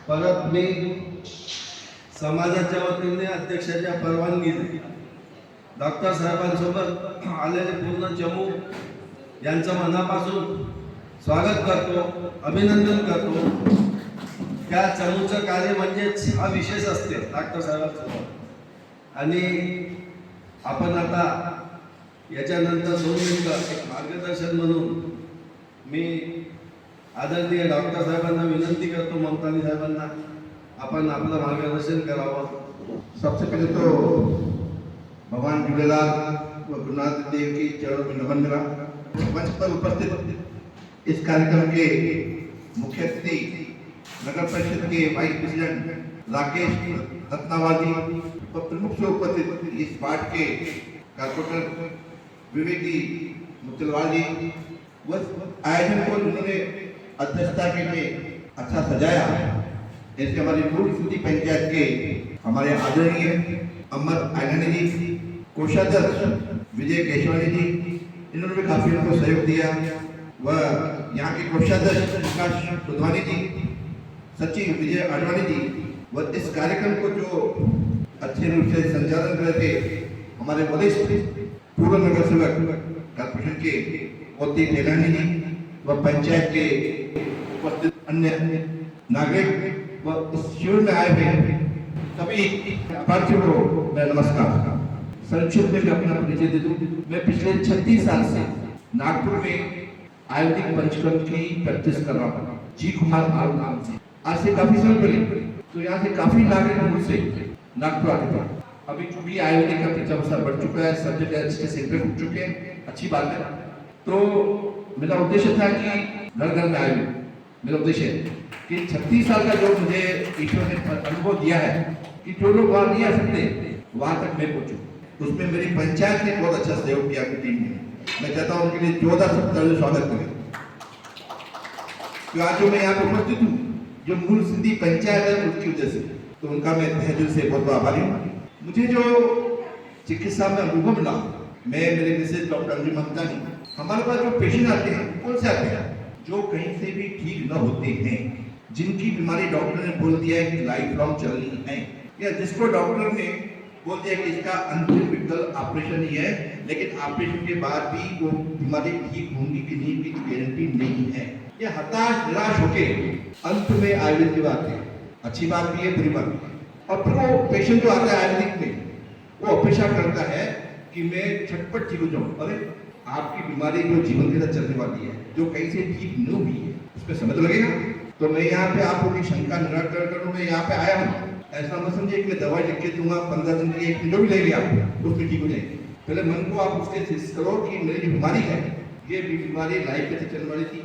परत मी समाजाच्या वतीने अध्यक्षाच्या परवानगीने डॉक्टर साहेबांसोबत आलेले पूर्ण चमू यांचं मनापासून स्वागत करतो, अभिनंदन करतो. त्या चमूचं कार्य म्हणजेच हा विशेष असते डॉक्टर साहेबांसोबत. आणि आपण आता याच्यानंतर 2 मिनिटं एक मार्गदर्शन म्हणून मी आदरणीय डॉक्टर साहेबांना विनंती करतो, ममतानी साहेबांना अपन आपलं मार्गदर्शन करावं. सबसे पहले तो भगवान झूलेलाल व गुरुनाथ देव की चरणों में नमन करा. मंच पर उपस्थित इस कार्यक्रम के मुख्य अतिथि नगर परिषद के वाइस प्रेसिडेंट राकेश रत्नावाल जी व प्रमुख से उपस्थित इस वार्ड के कारपोरेटर विवेकी मुतलवाल जी व आयोजन को उन्होंने अध्यक्षता के लिए अच्छा सजाया. ऐसे हमारी पूर्व सिंधी पंचायत के हमारे आदरणीय अमर आयनानी जी, कोषाध्यक्ष विजय केशवानी जी, इन्होंने भी काफी उनको सहयोग दिया. वह यहाँ के कोषाध्यक्ष विकास बुधवानी जी, सचिव विजय आडवाणी जी व इस कार्यक्रम को जो अच्छे रूप से संचालन कर रहे थे हमारे वरिष्ठ पूर्व नगर सेवक कॉर्पोरेशन के मोती टेलानी जी व पंचायत के उपस्थित अन्य नागरिक व इस शिविर में आए हुए सभी पार्थियों को मैं नमस्कार. संक्षिप्त में अपना परिचय दे दूं. मैं पिछले 36 साल से नागपुर में आयुर्वेदिक पंचकर्म की प्रैक्टिस कर रहा हूँ. जी कुमार आल नाम से. आज से काफी समय पहले तो यहाँ से काफी नागरिक मुझसे नागपुर आते थे. अभी चूंकि आयुर्वेदिक का प्रचार प्रसार बढ़ चुका है, सब्जेक्ट अच्छे सेंटर उठ चुके हैं, अच्छी बात है. तो मेरा उद्देश्य था कि घर घर में आयुर्वेद, मेरा उद्देश्य है कि 36 साल का जो मुझे ईश्वर ने अनुभव दिया है कि जो लोग वहाँ नहीं आ सकते वहां तक मैं पहुंचूं. उसमें मेरी पंचायत ने बहुत अच्छा सहयोग किया अपनी टीम ने. मैं चाहता हूँ उनके लिए 14 शब्द स्वागत करें. तो आज जो मैं यहाँ पर उपस्थित हूँ, जो मूल सिंधी पंचायत है उसकी वजह से, तो उनका मैं तहे दिल से बहुत बहुत आभारी हूँ. मुझे जो चिकित्सा में अनुभव मिला, मैं मेरे मिसेज डॉक्टर अंजू ममतानी, हमारे पास जो पेशेंट आते हैं कौन से आते हैं जो कहीं से भी ठीक न होते हैं, जिनकी बीमारी डॉक्टर ने बोल दिया है कि लाइफ लॉन्ग चलनी है, या जिसको डॉक्टर ने बोल दिया कि इसका अंतिम विकल्प ऑपरेशन ही है, लेकिन ऑपरेशन के बाद भी वो बीमारी ठीक होंगी कि नहीं की गारंटी नहीं है. ये हताश निराश होके अंत में आयुर्वेद की बात है. अच्छी बात भी है, बुरी बात भी है. और फिर वो पेशेंट जो आता है आयुर्वेदिक में, वो अपेक्षा करता है कि मैं झटपट ठीक हो जाऊं. अरे आपकी बीमारी जो जीवन के साथ चलने वाली है, जो कहीं से ठीक न हुई है, उसमें समय तो लगेगा. तो मैं यहाँ पे आप लोगों की शंका निराकरण करूँ, मैं यहाँ पे आया हूँ. ऐसा मत समझिए कि मैं दवाई लिख के दूंगा, 15 दिन की 1 किलो भी ले लिया उसमें ठीक हो जाएगी. पहले मन को आप उसके फिक्स करो कि मेरी जो बीमारी है, ये बीमारी लाइफ कैसे चलने वाली थी,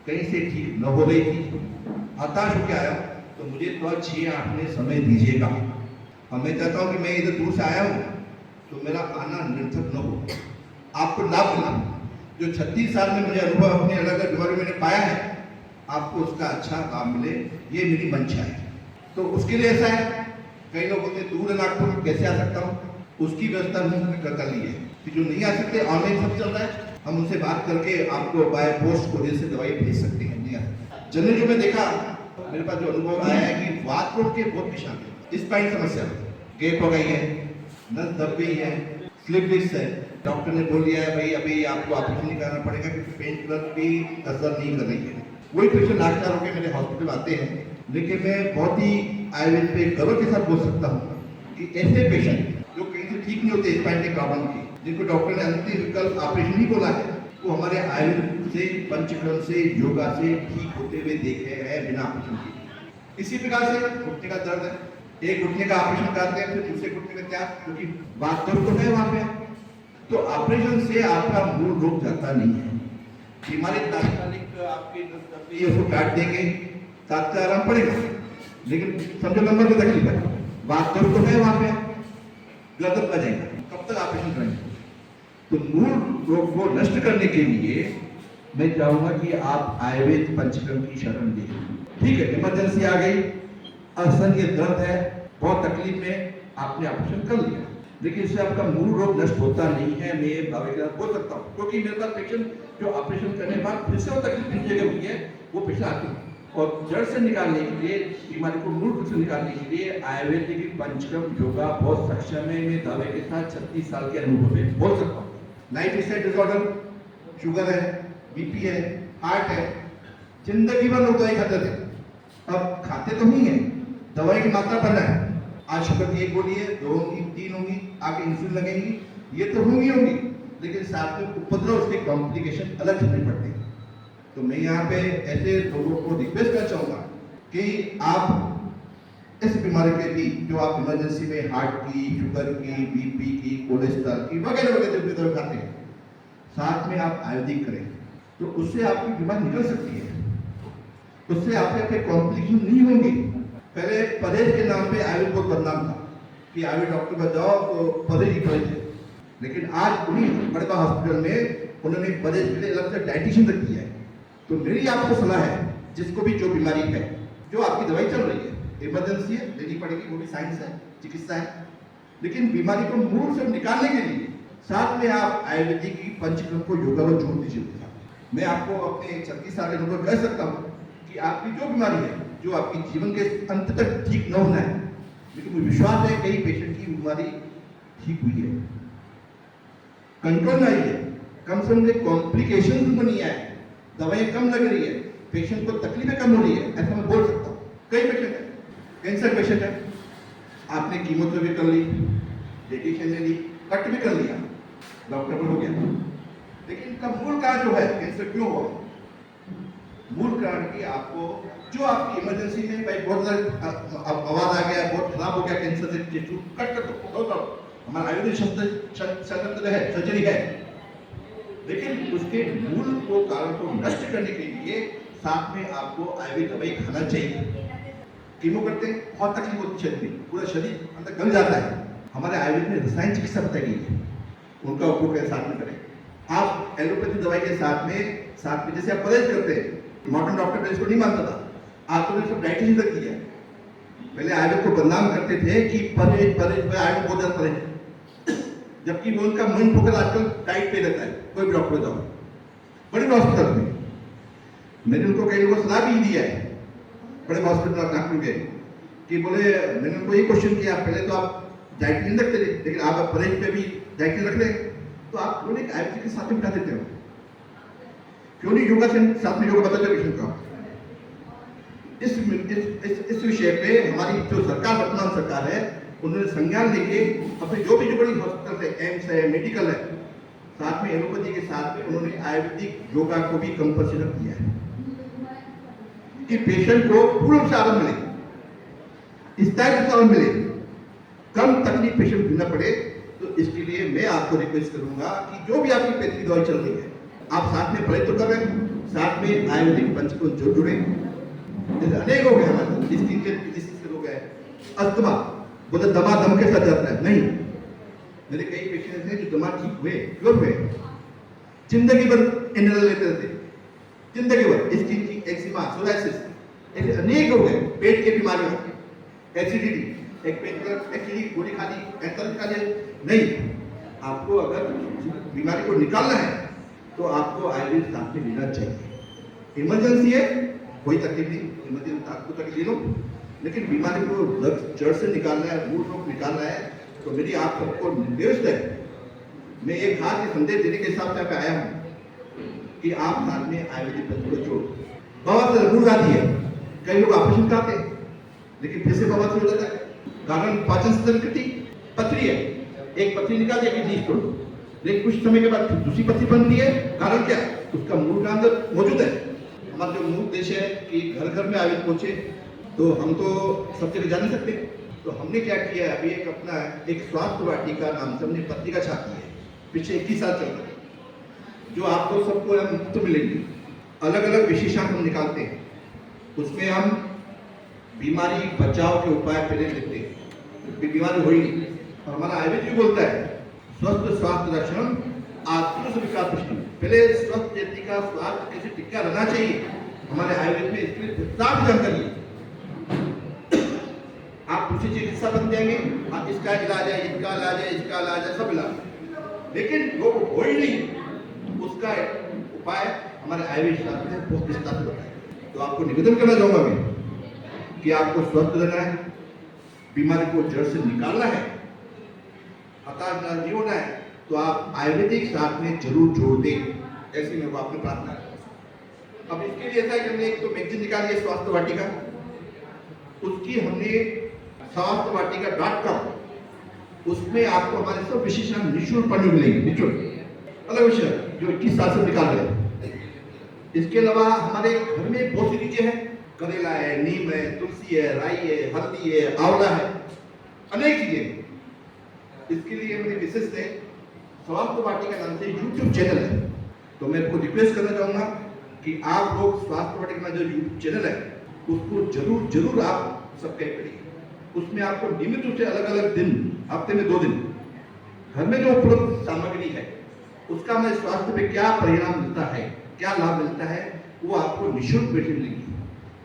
कहीं से ठीक न हो रही थी, हताश होकर आया. तो मुझे तो 6-8 में समय दीजिएगा. और मैं चाहता हूँ कि मैं इधर दूर से आया हूँ तो मेरा आना निरर्थक न हो, आपको लाभ मिला. जो 36 साल में मुझे अनुभव अपने अलग अलग बीमारी मैंने पाया है, आपको उसका अच्छा लाभ मिले, ये मेरी मंशा है. तो उसके लिए ऐसा है, कई लोग बोलते दूर है नागपुर, कैसे आ सकता हूँ, उसकी व्यवस्था हमने कर ली है कि जो नहीं आ सकते ऑनलाइन सब चल रहा है, हम उनसे बात करके आपको बाय पोस्ट कोरियर से दवाई भेज सकते हैं. नहीं आ सकते. जनरली जो मैं देखा, मेरे पास जो अनुभव आया है कि वात रोग के बहुत पेशेंट है. स्पाइन समस्या गैप हो गई है, नस दब गई है, स्लिप डिस्क है, डॉक्टर ने बोल दिया है भाई अभी आपको ऑपरेशन नहीं करना पड़ेगा क्योंकि पेन किलर भी असर नहीं कर रही है. वही पेशेंट लाचार होकर मेरे हॉस्पिटल आते हैं. लेकिन मैं बहुत ही आयुर्वेद पे गर्व के साथ बोल सकता हूँ कि ऐसे पेशेंट जो कहीं से ठीक नहीं होते स्पाइन के प्रॉब्लम की, जिनको डॉक्टर ने अंतिम विकल्प ऑपरेशन ही बोला है, वो हमारे आयुर्वेद से, पंचकर्म से, योगा से ठीक होते हुए देखे हैं बिना ऑपरेशन के. इसी प्रकार से घुटने का दर्द है, एक घुटने का ऑपरेशन करते हैं, फिर दूसरे घुटने का त्याग, क्योंकि बात तो है वहां पे. तो ऑपरेशन से आपका मूल रोग जाता नहीं है. बीमारी तात्कालिक आपकी उसको काट देंगे, तात्कालिक आराम पड़ेगा, लेकिन समझो नंबर में तकलीफ है, बात तो है वहां पे, गर्दन आ जाएगा, कब तक ऑपरेशन करेंगे. तो मूल रोग को नष्ट करने के लिए मैं चाहूंगा कि आप आयुर्वेद पंचकर्म की शरण लीजिए. ठीक है, इमरजेंसी आ गई, असहनीय दर्द है, बहुत तकलीफ में, आपने ऑपरेशन कर लिया, लेकिन इससे आपका मूल रोग नष्ट होता नहीं है. मैं दावे के साथ बोल सकता हूँ, क्योंकि मेरे पास पेशेंट जो ऑपरेशन करने के बाद फिर से वो तकलीफ जिस जगह हुई है वो पेशेंट आते हैं. और जड़ से निकालने के लिए, बीमारी को मूल रूप से निकालने के लिए आयुर्वेदिक पंचकर्म योगा बहुत सक्षम है। मैं दावे के साथ 36 साल के अनुभव में बोल सकता हूँ। लाइफ डिसऑर्डर, शुगर है, बीपी है, हार्ट है, जिंदगी भर लोग दवाई खाते थे, अब खाते तो नहीं है, दवाई की मात्रा बढ़ रहा है। आज शुगर की 1 गोली है, 2 होंगी, 3 होंगी, आगे इंसुलिन लगेंगी, ये तो होंगी, लेकिन साथ में उपद्रव, उसके कॉम्प्लिकेशन अलग झेलने पड़ते हैं। तो मैं यहाँ पे ऐसे लोगों को रिक्वेस्ट करना चाहूँगा कि आप इस बीमारी के भी, जो आप इमरजेंसी में हार्ट की, शुगर की, बीपी की, कोलेस्ट्रॉल की वगैरह वगैरह जो भी दवा खाते हैं, साथ में आप आयुर्वेदिक करें तो उससे आपकी बीमारी निकल सकती है, उससे आपके कॉम्प्लिकेशन नहीं होंगे। पहले परहेज के नाम पे आयुर्वेद बहुत बदनाम था कि आयुर्वेद डॉक्टर पर जाओ तो परहेज ही परहेज है, लेकिन आज उन्हीं बड़े हॉस्पिटल में उन्होंने परहेज के लिए अलग से डाइटिशियन रख दिया है। तो मेरी आपको सलाह है, जिसको भी जो बीमारी है, जो आपकी दवाई चल रही है, इमरजेंसी है, लेनी पड़ेगी, वो भी साइंस है, चिकित्सा है, लेकिन बीमारी को मूल से निकालने के लिए साथ में आप आयुर्वेदिक की पंचकर्म को योगा को जोड़ दीजिए। मैं आपको अपने 36 साल के अनुभव कह सकता हूँ कि आपकी जो बीमारी है, जो आपकी जीवन के अंत तक ठीक न होना है, लेकिन मुझे विश्वास है कई पेशेंट की बीमारी ठीक हुई है, कंट्रोल में आई है, कम से कम कॉम्प्लिकेशन नहीं आए, दवाएं कम लग रही है, पेशेंट को तकलीफें कम हो रही है, ऐसा मैं बोल सकता हूँ। कई पेशेंट है, कैंसर पेशेंट है, आपने कीमोथेरेपी कर ली, रेडिएशन ले ली, कट भी कर लिया, डॉक्टर को हो गया, लेकिन इसका मूल कारण जो है कैंसर क्यों हुआ, मूल कारण की आपको जो आपकी इमरजेंसी में भाई बहुत आवाज आ गया, बहुत खराब हो गया, कैंसर से टिश्यू कट कर दो, हमारा आयुर्वेदिक शस्त्र है, सर्जरी है, लेकिन उसके मूल को कारण को नष्ट करने के लिए साथ में आपको आयुर्वेदिक दवाई खाना चाहिए। कीमो करते हैं, बहुत तकलीफ होती है, शरीर में पूरा शरीर अंदर गल जाता है। हमारे आयुर्वेद में रसायन चिकित्सा बताई गई है, उनका उपयोग साथ में करें। आप एलोपैथी दवाई के साथ में जैसे आप परहेज करते हैं, मॉडर्न डॉक्टर परहेज को नहीं मानता था, आपको सब डाइटिशियन तक किया। पहले आयुर्वेद को बदनाम करते थे कि परहेज आयुर्वेद बहुत ज्यादा परहेज, जबकि वो उनका मन फोकस आजकल डाइट पे रहता है। कोई भी डॉक्टर जाओ बड़े हॉस्पिटल में, मैंने उनको कई लोगों को सलाह भी दिया है, बड़े हॉस्पिटल नागपुर के, कि बोले मैंने उनको ये क्वेश्चन किया, पहले तो आप डाइट नहीं रखते थे, लेकिन आप परहेज पे भी डाइट रख रहे, तो आप क्यों नहीं आयुर्वेद के साथ में बिठा देते हो, क्यों नहीं योगा से साथ में योगा बताते पेशेंट का। इस विषय पे हमारी जो सरकार, वर्तमान सरकार है, उन्होंने संज्ञान लेके अपने जो भी जो बड़ी हॉस्पिटल है, एम्स है, मेडिकल है, साथ में एलोपैथी के साथ में उन्होंने आयुर्वेदिक योगा को भी कंपल्सरी रख दिया है कि पेशेंट को पूर्ण से आराम मिले, स्थायी आराम मिले, कम तकलीफ पेशेंट को न पड़े। तो इसके लिए मैं आपको रिक्वेस्ट करूंगा कि जो भी आपकी पैथी दवाई चल रही है, आप साथ में प्रयत्न तो कर रहे हैं, साथ में आयुर्वेदिक पंच को जोड़ जुड़े। जैसे अनेक हो गए हमारे स्किन के डिसीज के लोग हैं, अस्थमा, बोले दमा दम के साथ जाता है, नहीं, मेरे कई पेशेंट हैं जो दमा ठीक हुए, क्योर हुए, जिंदगी भर इनहेलर लेते रहते, जिंदगी भर स्किन की एक्जिमा, सोराइसिस, ऐसे अनेक हो गए, पेट की बीमारियां, एसिडिटी, एक पेट का एसिडिटी गोली खा ली, एंथराइटिस खा ली, नहीं, आपको अगर बीमारी को निकालना है तो आपको आयुर्वेद साथ में लेना चाहिए। इमरजेंसी है, कोई तकलीफ नहीं, इमरजेंसी आपको तकलीफ ले लो, लेकिन बीमारी को जड़ से निकालना है, मूल रूप निकालना है, तो मेरी आप सबको निर्देश है, मैं एक खास संदेश देने के हिसाब से यहाँ पे आया हूँ कि आप साथ में आयुर्वेदिक पद्धति को जोड़ो। बवासीर मूल व्याधि है, कई लोग ऑपरेशन कराते हैं, लेकिन फिर से बवासीर हो जाता है, कारण पाचन तंत्र की पथरी है, एक पथरी निकाल दिया किडनी स्टोन, लेकिन कुछ समय के बाद दूसरी पथरी बन रही है, कारण क्या, उसका मूल का अंदर मौजूद है। हमारा जो मूल देश है कि घर घर में आयुर्वेद पहुंचे, तो हम तो सब जगह जा नहीं सकते, तो हमने क्या किया है, अभी एक अपना एक स्वास्थ्य वाटिका नाम से हमने पत्रिका छापी है, पिछले 21 साल चल रहा है, जो आपको सबको मुफ्त मिलेंगी। अलग अलग विशेषांक हम निकालते हैं, उसमें हम बीमारी बचाव के उपाय पहले लेते हैं, बीमारी हो ही नहीं। और हमारा आयुर्वेद भी बोलता है स्वस्थ स्वास्थ्य दर्शन आत्म विकास दृष्टि, पहले स्वस्थ व्यक्ति का स्वास्थ्य कैसे टिका रहना चाहिए, हमारे आयुर्वेद में इसके लिए विस्तार जानकारी है। आप दूसरी चिकित्सा बन जाएंगे, आप इसका इलाज है, इसका इलाज है, इसका इलाज है, सब इलाज, लेकिन वो हो ही नहीं, उसका उपाय हमारे आयुर्वेद शास्त्र में बहुत विस्तार से बताया। तो आपको निवेदन करना चाहूंगा मैं कि आपको स्वस्थ रहना है, बीमारी को जड़ से निकालना है, हताश नहीं होना है, तो आप आयुर्वेदिक साथ में जरूर जोड़ दें, ऐसी मैं आपने प्रार्थना है। अब इसके लिए ऐसा है कि हमने एक तो मैगजीन निकाली है स्वास्थ्य वाटिका, उसकी हमने स्वास्थ्य वाटिका .com, उसमें आपको हमारे सब विशेषण निःशुल्क पढ़ने मिलेंगे, निःशुल्क अलग विषय जो 21 साल से निकाल रहे हैं। इसके अलावा हमारे घर में बहुत सी चीजें हैं, करेला है, नीम है, तुलसी है, राई है, हल्दी है, आंवला है, अनेक चीजें। इसके लिए मेरी मिसेस ने स्वास्थ्य वाटिका नाम से यूट्यूब चैनल है, तो मैं आपको रिक्वेस्ट करना चाहूंगा कि आप लोग स्वास्थ्य वाटिका जो यूट्यूब चैनल है उसको जरूर जरूर आप सब्सक्राइब करिए। उसमें आपको नियमित रूप से अलग अलग दिन, हफ्ते में 2 दिन, घर में जो उपलब्ध सामग्री है उसका हमें स्वास्थ्य पे क्या परिणाम मिलता है, क्या लाभ मिलता है, वो आपको निःशुल्क मिलेगी।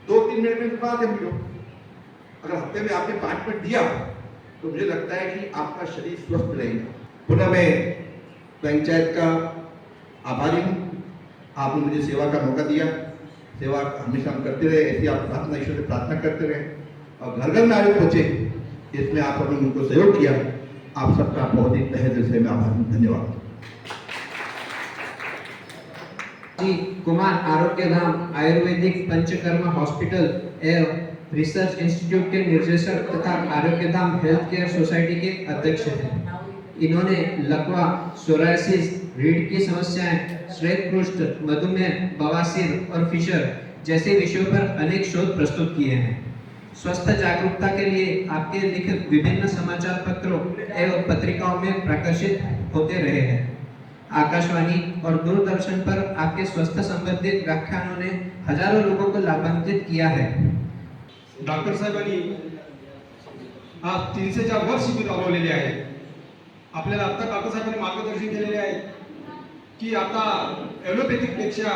2-3 मिनट में बात है वीडियो, अगर हफ्ते में आपने 5 मिनट दिया तो मुझे लगता है कि आपका शरीर स्वस्थ रहेगा। पुनः मैं पंचायत का आभारी हूँ, आपने मुझे सेवा का मौका दिया, सेवा हमेशा हम करते रहे, ऐसी आप प्रार्थना ईश्वर से प्रार्थना करते रहे और घर घर में आगे पहुंचे, इसमें आप लोगों ने उनको सहयोग किया। आप सबका बहुत ही तहे दिल से मैं आभारी हूँ। धन्यवाद। कुमार आरोग्य धाम आयुर्वेदिक पंचकर्मा हॉस्पिटल एवं रिसर्च इंस्टीट्यूट के निर्देशक तथा आरोग्य धाम हेल्थ केयर सोसाइटी के अध्यक्ष हैं। इन्होंने लकवा, सोरायसिस, रीढ़ की समस्याएं, श्वेत कुष्ठ, मधुमेह, बवासीर और फिशर जैसे विषयों पर अनेक शोध प्रस्तुत किए हैं। स्वस्थ जागरूकता के लिए आपके लिखित विभिन्न समाचार पत्रों एवं पत्रिकाओं में प्रकाशित होते रहे हैं। आकाशवाणी और दूरदर्शन पर आपके स्वास्थ्य संबंधित व्याख्यानों ने हजारों लोगों को लाभान्वित किया है। डॉक्टर साहेबांनी आज 3 ते 4 वर्ष शिबिर राबवलेले आहे। आपल्याला आता डॉक्टर साहेबांनी मार्गदर्शन केलेले आहे की आता ॲलोपॅथिक पेक्षा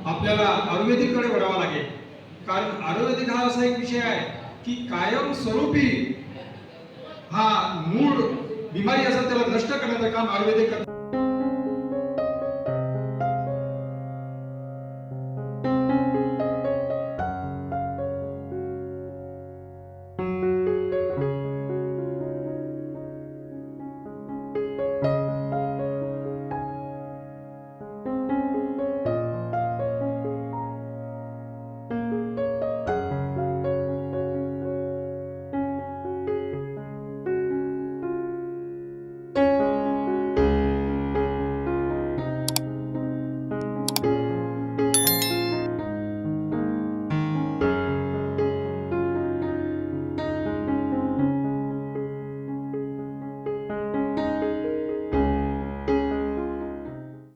आपल्याला आयुर्वेदिककडे वळावं लागेल, कारण आयुर्वेदिक हा असा एक विषय आहे की कायमस्वरूपी हा मूळ बिमारी असेल त्याला नष्ट करण्याचं काम आयुर्वेदिक करतात।